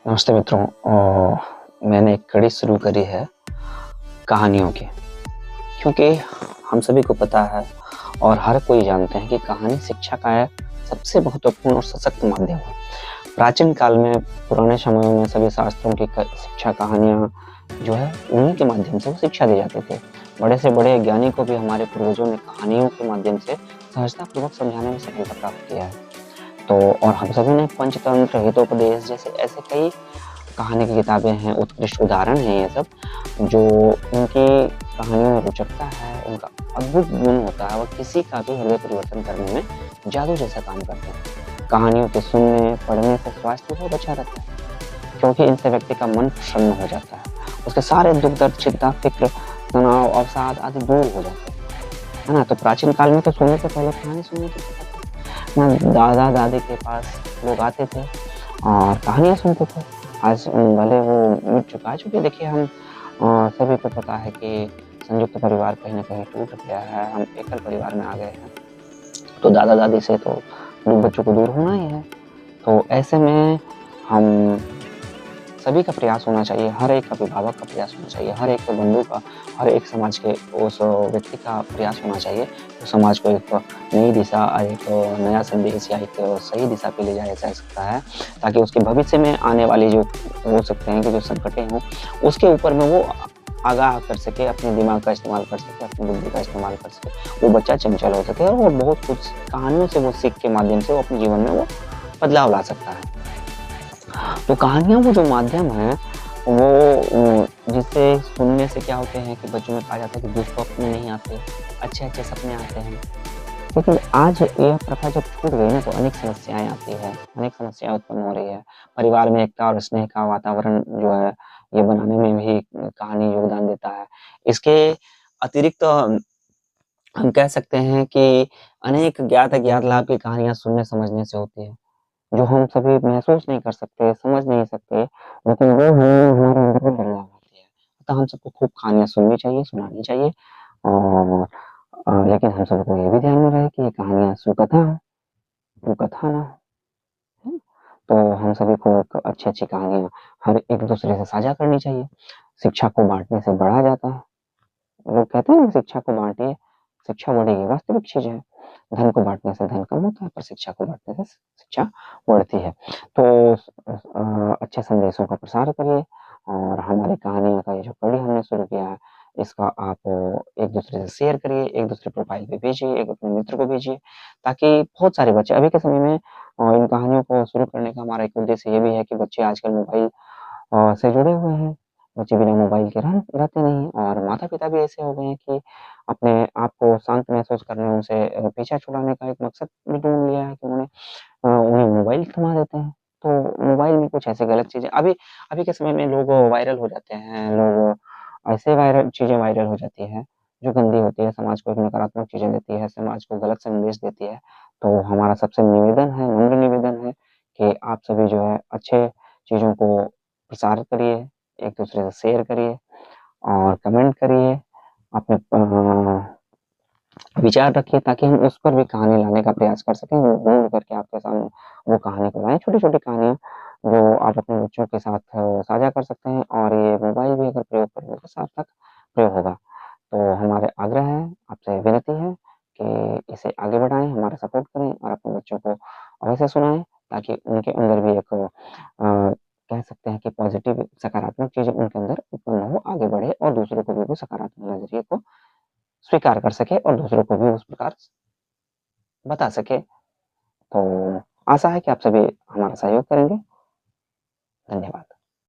नमस्ते मित्रों। मैंने एक कड़ी शुरू करी है कहानियों की, क्योंकि हम सभी को पता है और हर कोई जानते हैं कि कहानी शिक्षा का सबसे महत्वपूर्ण और सशक्त माध्यम है। प्राचीन काल में, पुराने समयों में सभी शास्त्रों की शिक्षा कहानियाँ जो है उन्हीं के माध्यम से वो शिक्षा दी जाती थी। बड़े से बड़े ज्ञानी को भी हमारे पूर्वजों ने कहानियों के माध्यम से सहजतापूर्वक समझाने में सफलता प्राप्त किया है। तो और हम सभी ने पंचतंत्र, हितोपदेश जैसे ऐसे कई कहानी की किताबें हैं, उत्कृष्ट उदाहरण हैं ये सब, जो उनकी कहानियों में रोचकता है, उनका अद्भुत गुण होता है और किसी का भी हृदय परिवर्तन करने में जादू जैसा काम करते हैं। कहानियों के सुनने, पढ़ने से स्वास्थ्य बहुत अच्छा रहता है, क्योंकि इनसे व्यक्ति का मन प्रसन्न हो जाता है। उसके सारे दुख दर्द, चिंता, फिक्र, तनाव, अवसाद आदि दूर हो जाते हैं, है ना। तो प्राचीन काल में तो सोने से पहले कहानी सुनने की दादा दादी के पास लोग आते थे और कहानियाँ सुनते थे। आज भले वो मिट चुका है, चूँकि देखिए हम सभी को पता है कि संयुक्त परिवार कहीं न कहीं टूट गया है, हम एकल परिवार में आ गए हैं। तो दादा-दादी से तो बच्चों को दूर होना ही है। तो ऐसे में हम सभी का प्रयास होना चाहिए, हर एक अभिभावक का प्रयास होना चाहिए, हर एक बंधु का, हर एक समाज के उस व्यक्ति का प्रयास होना चाहिए, तो समाज को एक नई दिशा, एक नया संदेश या एक सही दिशा पे ले जाया जा सकता है, ताकि उसके भविष्य में आने वाली जो हो सकते हैं कि जो संकटें हों, उसके ऊपर में वो आगाह कर सके, अपने दिमाग का इस्तेमाल कर सके, अपनी बुद्धि का इस्तेमाल कर सके, वो बच्चा चंचल हो सके और वो बहुत कुछ कहानियों से वो सीख के माध्यम से वो अपने जीवन में वो बदलाव ला सकता है। तो कहानियाँ वो जो माध्यम है, वो जिसे सुनने से क्या होते हैं कि बच्चों में कहा जाता है कि दुष्ट स्वप्न नहीं आते, अच्छे-अच्छे सपने आते हैं। लेकिन आज यह प्रथा जब छूट गई ना, तो अनेक समस्याएँ आती हैं, अनेक समस्याएँ उत्पन्न हो रही है। परिवार में एकता और स्नेह का वातावरण जो है, ये बनाने में भी कहानी योगदान देता है। इसके अतिरिक्त हम कह सकते हैं कि अनेक ज्ञात-अज्ञात लाभ की कहानियाँ सुनने समझने से होती है, जो हम सभी महसूस नहीं कर सकते, समझ नहीं सकते, लेकिन वो हमें हमारे अंदर में बदलाव लाती है। अतः हम सबको खूब कहानियाँ सुननी चाहिए, सुनानी चाहिए और लेकिन हम सबको ये भी ध्यान में रहे कि ये कहानियाँ कथा है, वो कथा ना हो, है। तो हम सभी को एक अच्छी-अच्छी कहानियाँ हर एक-दूसरे से साझा करनी चाहिए। शिक्षा को बाँटने से बढ़ा जाता है। लोग कहते हैं ना, शिक्षा को बाँटिए, शिक्षा बढ़ेगी, वास्तविक चीज़ है। धन को बाँटने से धन कम होता है, पर शिक्षा को बाँटने से शिक्षा बढ़ती है। तो अच्छे संदेशों का प्रसार करिए और हमारी कहानियों का ये जो कड़ी हमने शुरू किया है, इसका आप एक-दूसरे से शेयर करिए, एक-दूसरे प्रोफ़ाइल पे भेजिए, एक अपने मित्र को भेजिए, ताकि बहुत सारे बच्चे अभी के समय में इन कहानियों को शुरू करने का हमारा एक उद्देश्य ये भी है कि बच्चे आजकल मोबाइल से जुड़े हुए हैं। बच्चे बिना मोबाइल के रहते नहीं और माता-पिता भी ऐसे हो गए हैं कि अपने आप को शांत महसूस करने, उनसे पीछा छुड़ाने का एक मकसद भी ढूँढ लिया है कि उन्हें मोबाइल थमा देते हैं। तो मोबाइल में कुछ ऐसी गलत चीज़ें अभी अभी के समय में लोग वायरल हो जाते हैं, लोग ऐसे वायरल हो जाती हैं, जो गंदी होती है, समाज को एक नकारात्मक चीज़ें देती है, समाज को गलत संदेश देती है। तो हमारा सबसे निवेदन है, नम्र निवेदन है कि आप सभी जो है अच्छे चीज़ों को प्रसार करिए, एक-दूसरे से शेयर करिए और कमेंट करिए, अपने विचार रखिए, ताकि हम उस पर भी कहानी लाने का प्रयास कर सकें, वो ढूँढ करके आपके सामने वो कहानी को लाएँ, छोटी-छोटी कहानियाँ जो आप अपने बच्चों के साथ साझा कर सकते हैं और ये मोबाइल भी अगर प्रयोग करेंगे तो सार्थक प्रयोग होगा। तो हमारे आग्रह है, आपसे विनती है कि इसे आगे बढ़ाएँ, हमारा सपोर्ट करें और अपने बच्चों को अवश्य सुनाएँ, ताकि उनके अंदर भी एक कह सकते हैं कि पॉज़िटिव सकारात्मक चीज़ें उनके अंदर उत्पन्न हो, आगे बढ़े और दूसरों को भी वो सकारात्मक नज़रिए को स्वीकार कर सके और दूसरों को भी उस प्रकार बता सके। तो आशा है कि आप सभी हमारा सहयोग करेंगे। धन्यवाद।